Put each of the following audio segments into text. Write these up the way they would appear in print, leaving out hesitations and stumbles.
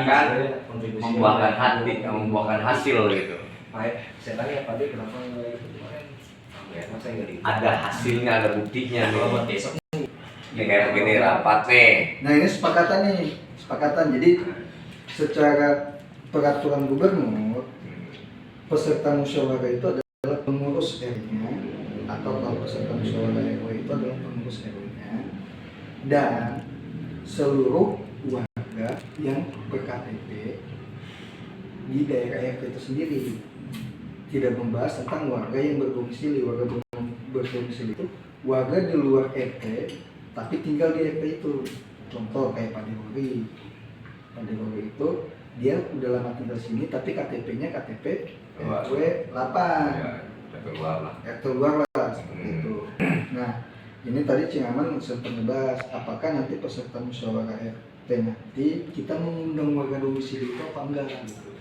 akan membuahkan hasil gitu. Saya tanya Pak D kenapa itu kemarin? Masa nggak di? Ada hasilnya, ada buktinya nih. Ini kayak begini rapat nih. Nah ini sepakatan. Jadi secara peraturan gubernur, peserta musyawarah itu adalah pengurus RW-nya, atau kalau peserta musyawarah RW itu adalah pengurus RW-nya, dan seluruh warga yang ber-KTP di daerah RT itu sendiri. Tidak membahas tentang warga yang berdomisili. Warga berdomisili itu warga di luar RT tapi tinggal di RT itu. Contoh kayak Pak Dewi itu dia udah lama tinggal sini tapi KTP-nya KTP RW 8. RT luar lah seperti itu. Nah, ini tadi Cingaman sempat ngebahas apakah nanti peserta musyawarah RT nanti kita mengundang warga domisili itu apa enggak gitu.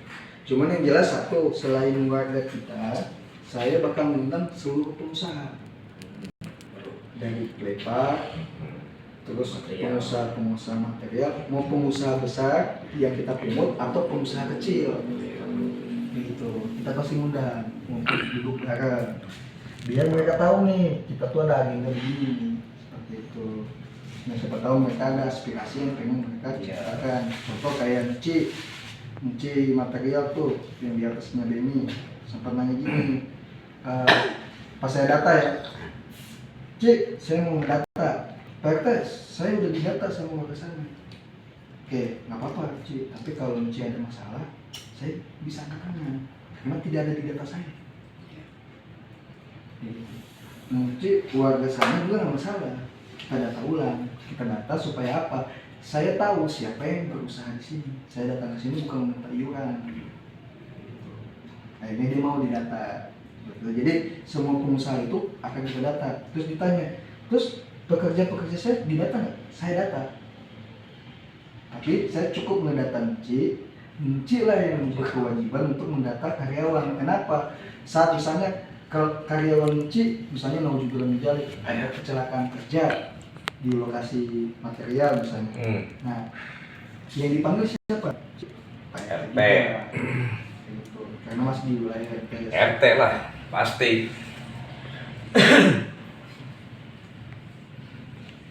Cuman yang jelas satu, selain warga kita, saya bakal mengundang seluruh pengusaha dari Plepa, terus pengusaha material, mau pengusaha besar yang kita pungut atau pengusaha kecil, gitu. Kita pasti ngundang untuk duduk bareng, biar mereka tahu nih kita tuh ada agenda begini, seperti itu. Nah siapa tahu mereka ada aspirasi yang pengen mereka bicarakan. Contoh kayak Nci material tuh yang di atasnya Beni sempat nanya gini, pas saya data ya, Ci saya mau data, Pak RT saya udah didata sama warga sana. Oke, nggak apa-apa Ci, tapi kalau Nci ada masalah saya bisa angkat karena tidak ada di data saya. Nci warga sana juga nggak masalah, kita data ulang, kita data supaya apa? Saya tahu siapa yang berusaha di sini. Saya datang ke sini bukan minta iuran. Nah ini dia mau didata. Jadi semua pengusaha itu akan kita data. Terus ditanya, terus pekerja saya didata nggak? Saya data. Tapi saya cukup mendata Nci lah yang berkewajiban untuk mendata karyawan. Kenapa? Saat misalnya kalau karyawan Nci, misalnya nauzubillah min dzalik, ada kecelakaan kerja di lokasi material misalnya. Nah, yang dipanggil siapa? Pak RT. Gitu. Karena masih di wilayah RT. RT lah, pasti.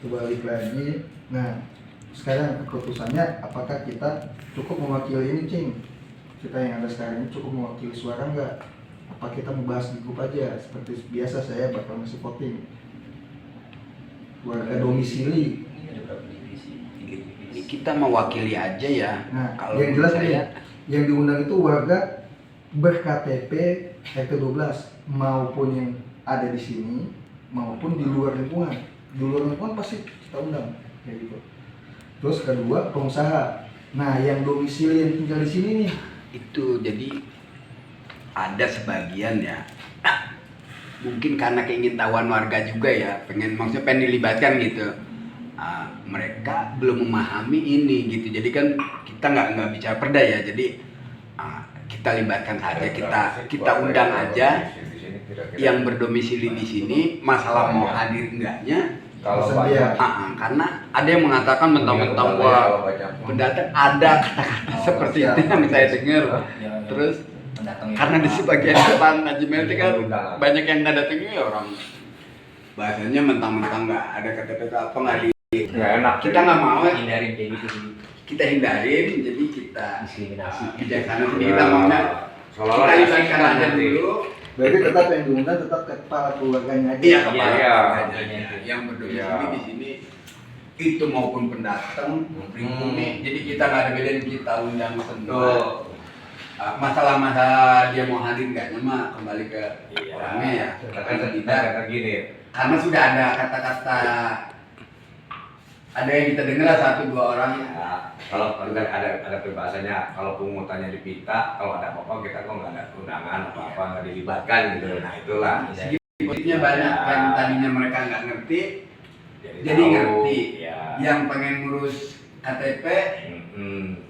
Balik lagi. Nah, sekarang keputusannya apakah kita cukup mewakili ini, Cing? Kita yang ada sekarang ini cukup mewakili suara enggak? Apa kita membahas di grup aja? Seperti biasa saya bakal ngasih voting. Warga domisili. Ini kita mewakili aja ya. Nah, kalau yang jelas saya, nih, yang diundang itu warga ber-KTP RT 12 maupun yang ada di sini maupun di luar lingkungan. Di luar lingkungan pasti kita undang kayak gitu. Terus kedua pengusaha. Nah, yang domisili yang tinggal di sini nih. itu jadi ada sebagian ya. Mungkin karena keingintahuan warga juga ya, maksudnya pengen dilibatkan gitu. Mereka belum memahami ini gitu. Jadi kan kita nggak bicara perda ya. Jadi kita libatkan saja, kita undang aja yang berdomisili di sini. Masalah mau hadir enggaknya, Kalau karena ada yang mengatakan mentang-mentang gua pendatang, ada kata-kata seperti itu yang saya dengar. Terus karena di sebagian depan Najimel itu kan banyak yang nggak datang ya, orang bahasanya mentang-mentang nggak ada kata-kata apa nggak enak. kita nggak mau Hindarin kayak gitu. kita hindarin, jadi kita Diskriminasi. bijaksana. Jadi kita maunya kita libatkan aja dulu. Berarti tetap yang diundang tetap kepala keluarganya aja. Iya, kepala Iya. keluarganya yang berdomisili di sini itu maupun pendatang, pribumi. Jadi kita nggak ada bedain, kita undang semua. Masalah-masalah dia mau hadir nggaknya mah kembali ke orangnya ya. Kata gini. Karena sudah ada kata-kata, ada yang kita dengar satu dua orang. Ya, kalau ada peribahasanya, kalau pungutannya dipita, kalau ada apa-apa kita kok nggak ada undangan apa-apa, nggak dilibatkan gitu. Nah itulah. Segi positifnya banyak yang tadinya mereka nggak ngerti, jadi tahu, ngerti. ya. Yang pengen ngurus KTP,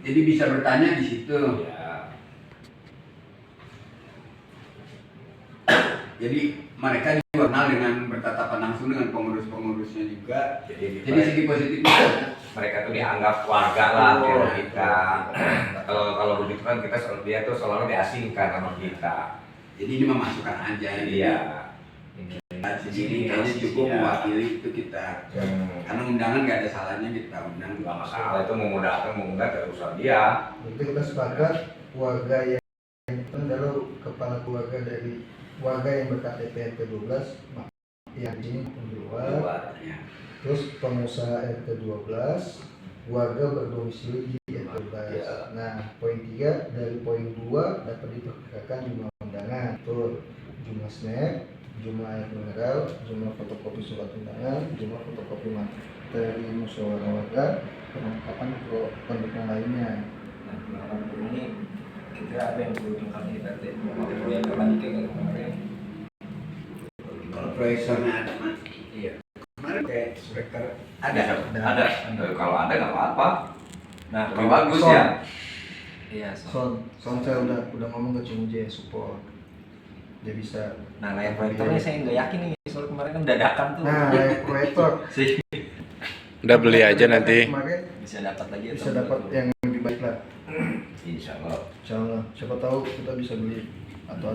jadi bisa bertanya di situ. Ya. Jadi mereka juga kenal dengan bertatapan langsung dengan pengurus-pengurusnya juga. Jadi Jadi segi positifnya mereka tuh dianggap warga lah kayak kita. Kalau begitu kan kita dia tuh selalu diasingkan sama kita. Jadi ini memasukkan aja. Iya. Sendiri kayaknya cukup mewakili itu kita. Karena undangan nggak ada salahnya kita undang. Nggak masalah, itu memudahkan urusan dia. Itu kita sepakat warga yang adalah kepala keluarga dari warga yang berKTP RT 12 yang di sini di luar. Ya. Terus pengusaha RT 12, warga berdomisili di RT 12. Ya. Nah, poin 3 dari poin 2 dapat diperkirakan jumlah undangan, tuh jumlah snack, jumlah air mineral, jumlah fotokopi surat undangan, jumlah fotokopi materi musyawarah warga, perlengkapan pendukung lainnya. Nah, penerapan ini kira apa yang perlu dilengkapi kita teh? Yang kembali ke kemarin. Kalau proyeksinya ada mah. Iya. Kemarin kayak spekter Ada. Kalau ada nggak apa-apa. Nah, Lebih bagus Son. ya. Iya. Son saya udah ngomong ke Cimuje support. Dia bisa. Nah, layar proyektornya saya nggak yakin nih, soal kemarin kan dadakan tuh. Nah, layar proyektor sih Udah beli aja nanti. kemarin bisa dapat lagi atau bisa dapat yang lebih baik lah. Insya Allah. Insyaallah. Siapa tahu kita bisa beli atau